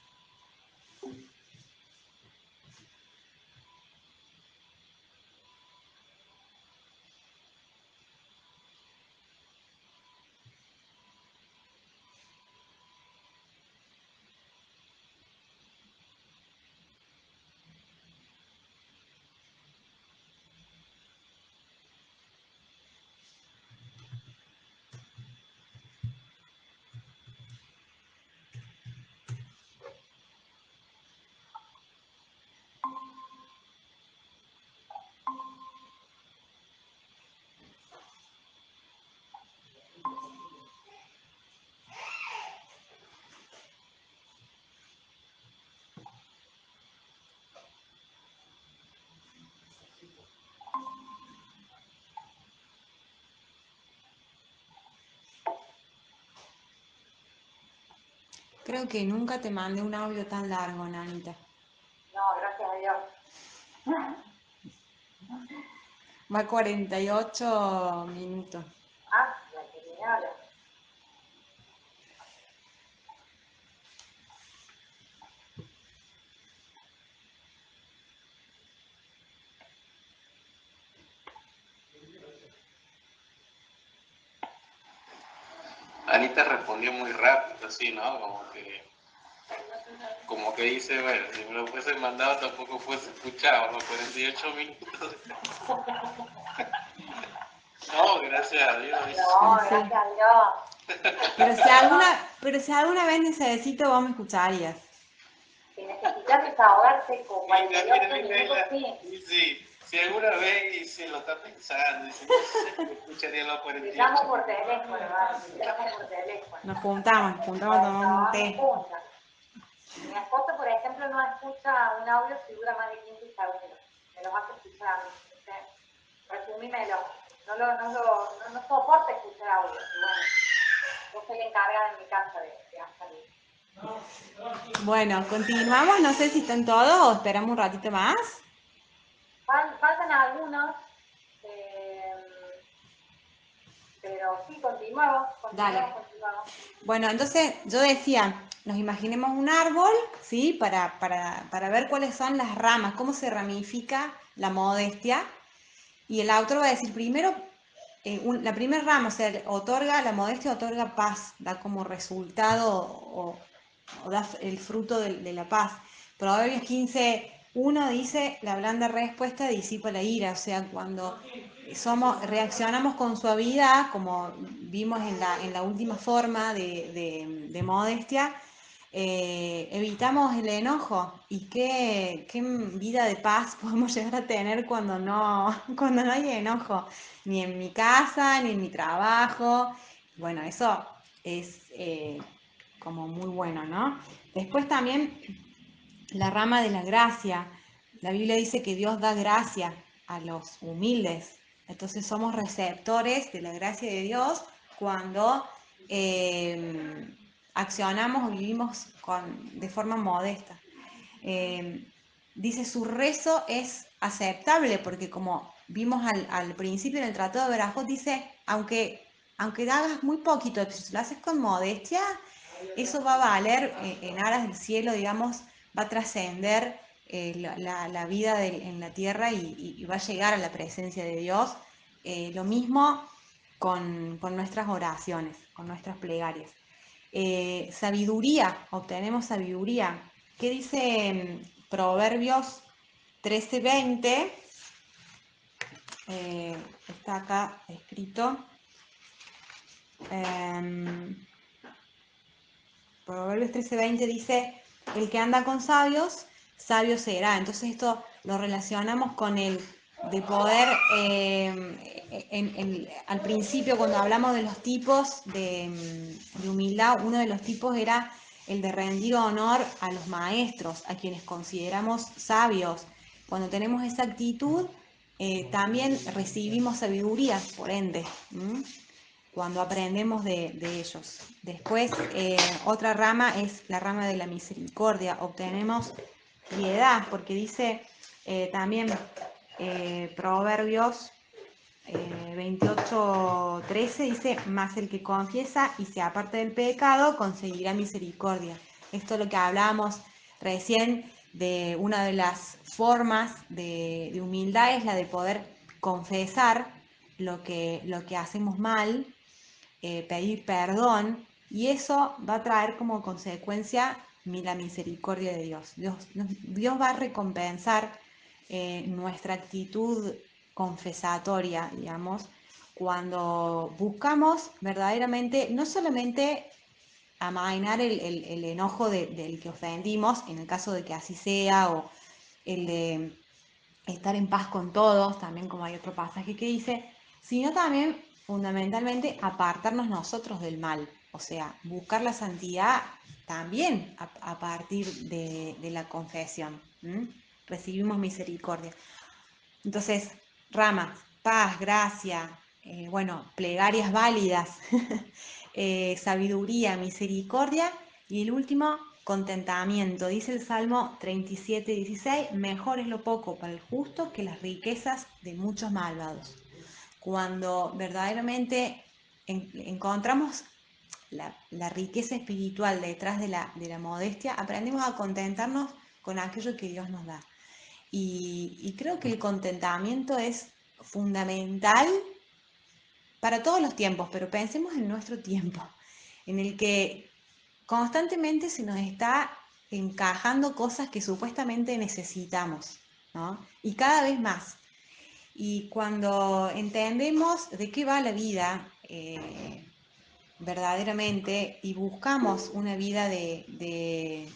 Creo que nunca te mandé un audio tan largo, Nanita. No, gracias a Dios. Va 48 minutos. Ah, la genial. Anita respondió muy rápido, así, ¿no? Como que dice, bueno, si me lo fuese mandado tampoco fuese escuchado, los 48 minutos. No, gracias a Dios. No, Sí. gracias a Dios. Pero si alguna vez necesito, vos me escucharías. Si necesitas desahogarte con Mira, 48 mira, minutos, sí. y sí, si alguna vez se lo está pensando, dice, no sé, me escucharía los Te llamo 48. por teléfono, ¿vale? Te llamo por teléfono. Nos juntamos a tomar un té. Mi esposo, por ejemplo, no escucha un audio si dura más de 15 segundos. Me los hace escuchar a mí. Resumímelo. No soporta escuchar audio. Y bueno, yo soy la encargada en mi casa de hacer eso. Bueno, continuamos. No sé si están todos o esperamos un ratito más. Faltan algunos, pero sí, continuamos. Dale. Bueno, entonces yo decía, nos imaginemos un árbol, ¿sí? Para ver cuáles son las ramas, cómo se ramifica la modestia. Y el autor va a decir primero, la primera rama, o sea, la modestia otorga paz, da como resultado o da el fruto de la paz. Proverbios 15:1 dice, la blanda respuesta disipa la ira, o sea, cuando reaccionamos con suavidad, como vimos en la última forma de modestia, evitamos el enojo. Y qué vida de paz podemos llegar a tener cuando no hay enojo, ni en mi casa, ni en mi trabajo. Bueno, eso es como muy bueno, ¿no? Después también la rama de la gracia. La Biblia dice que Dios da gracia a los humildes. Entonces somos receptores de la gracia de Dios cuando accionamos o vivimos de forma modesta. Dice, su rezo es aceptable, porque como vimos al principio en el Tratado de Berajot, dice, aunque hagas muy poquito, si lo haces con modestia, eso va a valer en aras del cielo, digamos, va a trascender la vida en la tierra y va a llegar a la presencia de Dios. Lo mismo con nuestras oraciones, con nuestras plegarias. Sabiduría, obtenemos sabiduría. ¿Qué dice Proverbios 13:20? Está acá escrito. Proverbios 13:20 dice, el que anda con sabios, sabio será. Entonces esto lo relacionamos con el de poder, al principio cuando hablamos de los tipos de humildad, uno de los tipos era el de rendir honor a los maestros, a quienes consideramos sabios. Cuando tenemos esa actitud, también recibimos sabiduría, por ende. Cuando aprendemos de ellos. Después, otra rama es la rama de la misericordia. Obtenemos piedad, porque dice también Proverbios 28:13, dice, mas el que confiesa y se aparta del pecado conseguirá misericordia. Esto es lo que hablábamos recién de una de las formas de humildad, es la de poder confesar lo que hacemos mal, pedir perdón, y eso va a traer como consecuencia la misericordia de Dios. Dios va a recompensar nuestra actitud confesatoria, digamos, cuando buscamos verdaderamente, no solamente amainar el enojo del que ofendimos, en el caso de que así sea, o el de estar en paz con todos, también como hay otro pasaje que dice, sino también fundamentalmente apartarnos nosotros del mal, o sea, buscar la santidad también a partir de la confesión. Recibimos misericordia. Entonces, ramas, paz, gracia, bueno, plegarias válidas, sabiduría, misericordia, y el último, contentamiento. Dice el Salmo 37:16, mejor es lo poco para el justo que las riquezas de muchos malvados. Cuando verdaderamente encontramos la riqueza espiritual detrás de la modestia, aprendemos a contentarnos con aquello que Dios nos da. Y creo que el contentamiento es fundamental para todos los tiempos, pero pensemos en nuestro tiempo. en el que constantemente se nos está encajando cosas que supuestamente necesitamos, ¿no? Y cada vez más. Y cuando entendemos de qué va la vida verdaderamente y buscamos una vida de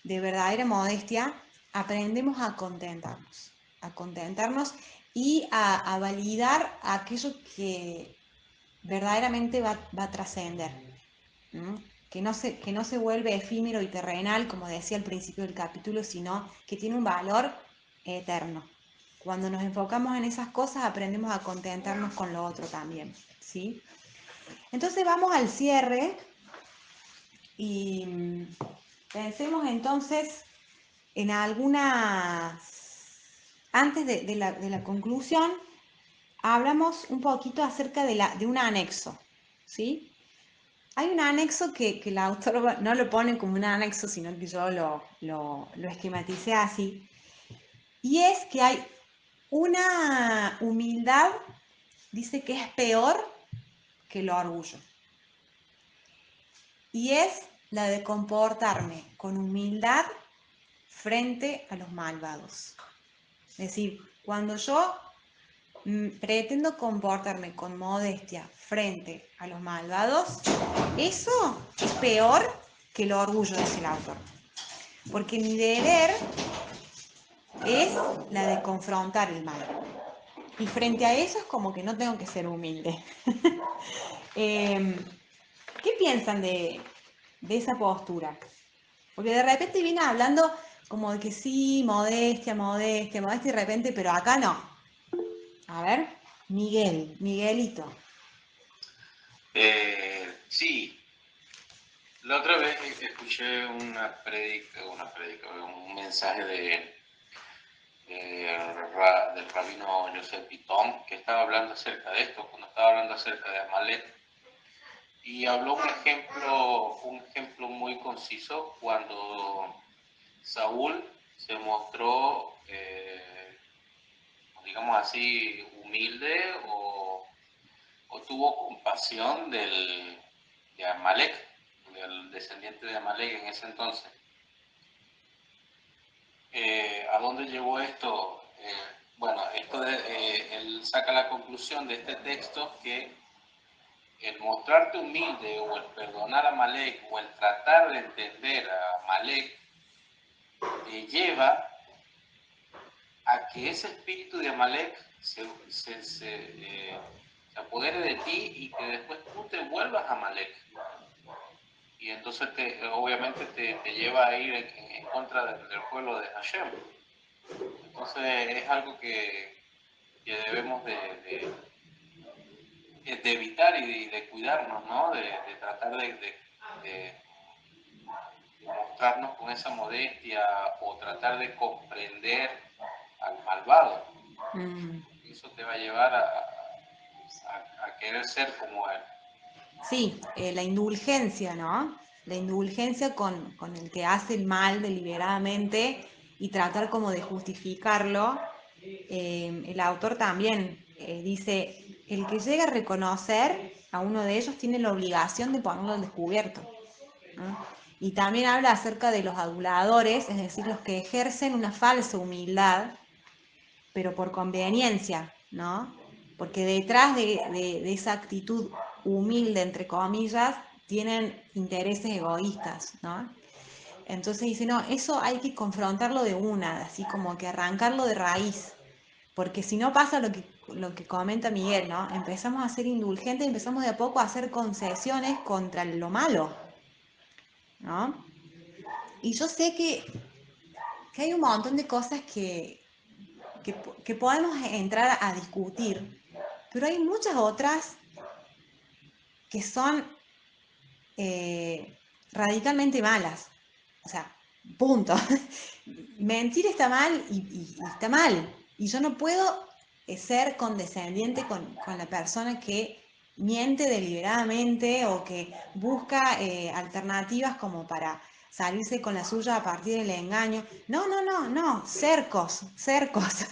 verdadera modestia, aprendemos a contentarnos y a validar aquello que verdaderamente va a trascender, ¿no? Que no se vuelve efímero y terrenal, como decía al principio del capítulo, sino que tiene un valor eterno. Cuando nos enfocamos en esas cosas, aprendemos a contentarnos con lo otro también, ¿sí? Entonces vamos al cierre y pensemos entonces en algunas, antes de la conclusión, hablamos un poquito acerca de un anexo, ¿sí? Hay un anexo que el autor no lo pone como un anexo, sino que yo lo esquematicé así, y es que hay una humildad, dice que es peor que el orgullo, y es la de comportarme con humildad frente a los malvados. Es decir, cuando yo pretendo comportarme con modestia frente a los malvados, eso es peor que el orgullo, dice el autor. Porque mi deber es la de confrontar el mal. Y frente a eso es como que no tengo que ser humilde. ¿Qué piensan de esa postura? Porque de repente viene hablando como de que sí, modestia, modestia, modestia, y de repente, pero acá no. A ver, Miguelito. Sí, la otra vez escuché un mensaje del rabino Yosef Pitón, que estaba hablando acerca de esto, cuando estaba hablando acerca de Amalek, y habló un ejemplo muy conciso cuando Saúl se mostró, digamos así, humilde o tuvo compasión de Amalek, del descendiente de Amalek en ese entonces. ¿A dónde llevó esto? Bueno, él saca la conclusión de este texto que el mostrarte humilde o el perdonar a Amalek o el tratar de entender a Amalek lleva a que ese espíritu de Amalek se apodere de ti y que después tú te vuelvas a Amalek. Y entonces obviamente te lleva a ir en contra del pueblo de Hashem. Entonces es algo que debemos de evitar y de cuidarnos, ¿no? De tratar de mostrarnos con esa modestia o tratar de comprender al malvado. Eso te va a llevar a querer ser como él. Sí, la indulgencia, ¿no? La indulgencia con el que hace el mal deliberadamente y tratar como de justificarlo. El autor también dice, el que llega a reconocer a uno de ellos tiene la obligación de ponerlo al descubierto, ¿no? Y también habla acerca de los aduladores, es decir, los que ejercen una falsa humildad, pero por conveniencia, ¿no? Porque detrás de esa actitud humilde, entre comillas, tienen intereses egoístas, ¿no? Entonces dice, no, eso hay que confrontarlo de una, así como que arrancarlo de raíz, porque si no pasa lo que comenta Miguel, ¿no? Empezamos a ser indulgentes, empezamos de a poco a hacer concesiones contra lo malo, ¿no? Y yo sé que hay un montón de cosas que podemos entrar a discutir, pero hay muchas otras que son radicalmente malas. O sea, punto. Mentir está mal y está mal. Y yo no puedo ser condescendiente con la persona que miente deliberadamente o que busca alternativas como para salirse con la suya a partir del engaño. No, no, no, no, cercos, cercos.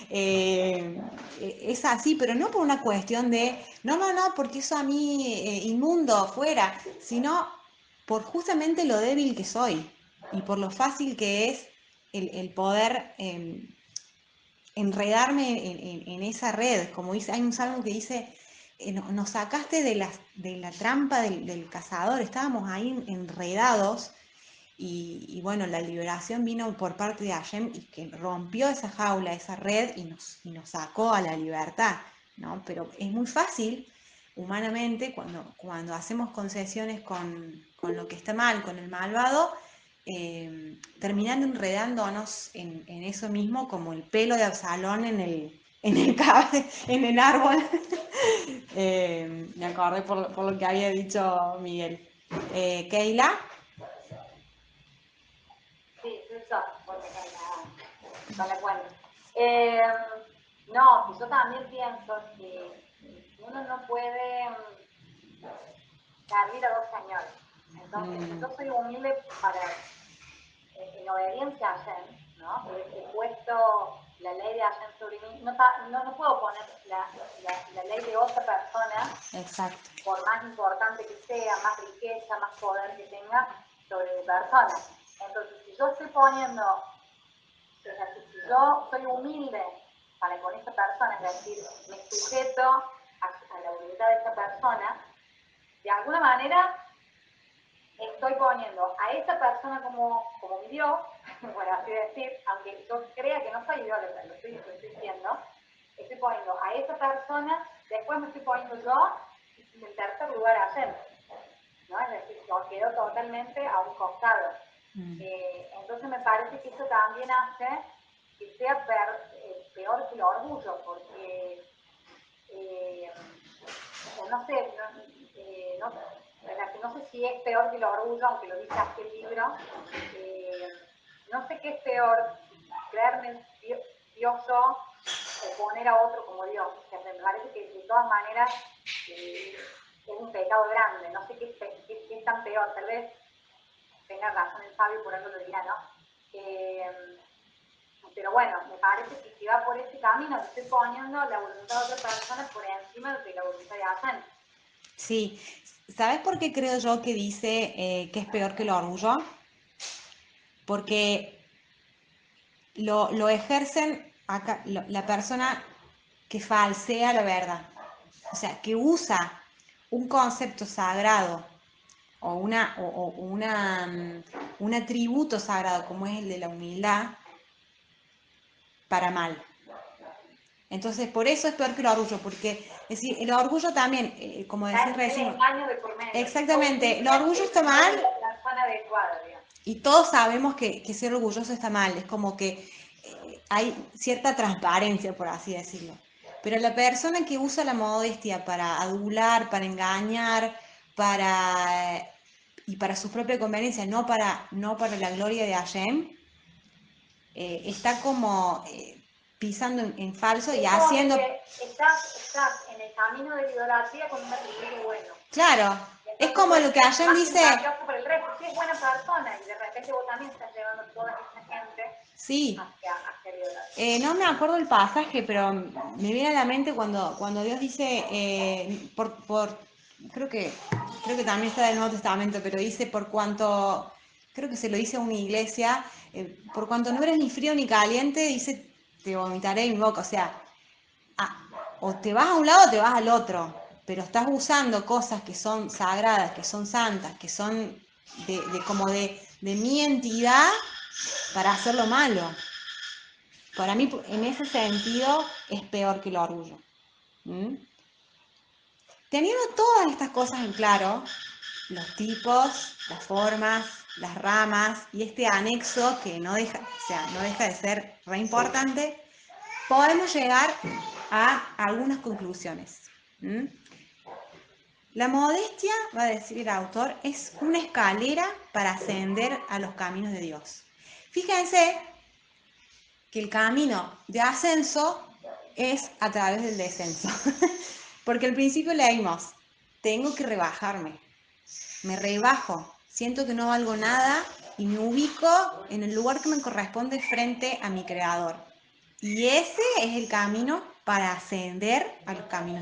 Es así, pero no por una cuestión de, no, no, no, porque eso a mí inmundo, fuera, sino por justamente lo débil que soy y por lo fácil que es el poder enredarme en esa red. Como dice, hay un salmo que dice, nos sacaste de la trampa del cazador, estábamos ahí enredados y bueno, la liberación vino por parte de Hashem y que rompió esa jaula, esa red y nos sacó a la libertad, ¿no? Pero es muy fácil humanamente cuando hacemos concesiones con lo que está mal, con el malvado, terminando enredándonos en eso mismo como el pelo de Absalón en el árbol. Me acordé por lo que había dicho Miguel. Keila. Sí, eso, porque con la cual. No, pues yo también pienso que uno no puede servir a dos señores. Entonces, yo soy humilde para, en obediencia a Hashem, ¿no? He puesto la ley de Hashem sobre mí. No puedo poner la ley de otra persona, Exacto. por más importante que sea, más riqueza, más poder que tenga, sobre mi persona. Entonces, si yo estoy poniendo, o sea, si yo soy humilde para con esa persona, es decir, me sujeto a la voluntad de esa persona, de alguna manera estoy poniendo a esa persona como mi Dios, por así decir, aunque yo crea que no soy idólatra, lo estoy diciendo, estoy poniendo a esa persona, después me estoy poniendo yo en tercer lugar a Hashem, ¿no? Es decir, yo quedo totalmente a un costado. Entonces me parece que eso también hace que sea peor que el orgullo, porque no sé, no sé si es peor que el orgullo, aunque lo dice aquí el libro. No sé qué es peor, creerme dioso o poner a otro como Dios. O sea, me parece que de todas maneras es un pecado grande. No sé qué es tan peor. Tal vez tenga razón el sabio, por algo lo dirá, ¿no? Pero bueno, me parece que si va por ese camino, estoy poniendo la voluntad de otra persona por encima de la voluntad de Hashem. Sí, ¿sabes por qué creo yo que dice que es peor que el orgullo? Porque lo ejercen acá, la persona que falsea la verdad, o sea, que usa un concepto sagrado o un atributo sagrado como es el de la humildad para mal. Entonces, por eso es peor que el orgullo, porque es decir, el orgullo también, como decís recién, exactamente, el orgullo está mal y todos sabemos que ser orgulloso está mal, es como que hay cierta transparencia, por así decirlo. Pero la persona que usa la modestia para adular, para engañar, y para su propia conveniencia, no para la gloria de Hashem, está como pisando en falso y haciendo... Estás en el camino de la idolatría con un atributo bueno. Claro, es como lo que Hashem dice... Por el resto, si es buena persona y de repente vos también estás llevando toda esa gente sí. hacia la idolatría. No me acuerdo el pasaje, pero me viene a la mente cuando Dios dice, creo que también está del Nuevo Testamento, pero dice por cuanto, creo que se lo dice a una iglesia, por cuanto no eres ni frío ni caliente, dice, te vomitaré de mi boca. O sea, o te vas a un lado o te vas al otro, pero estás usando cosas que son sagradas, que son santas, que son como de mi entidad para hacer lo malo. Para mí, en ese sentido, es peor que el orgullo. Teniendo todas estas cosas en claro, los tipos, las formas, las ramas y este anexo que no deja de ser re importante, podemos llegar a algunas conclusiones. La modestia, va a decir el autor, es una escalera para ascender a los caminos de Dios. Fíjense que el camino de ascenso es a través del descenso. Porque al principio leímos, tengo que rebajarme, me rebajo, siento que no valgo nada y me ubico en el lugar que me corresponde frente a mi creador. Y ese es el camino para ascender a los caminos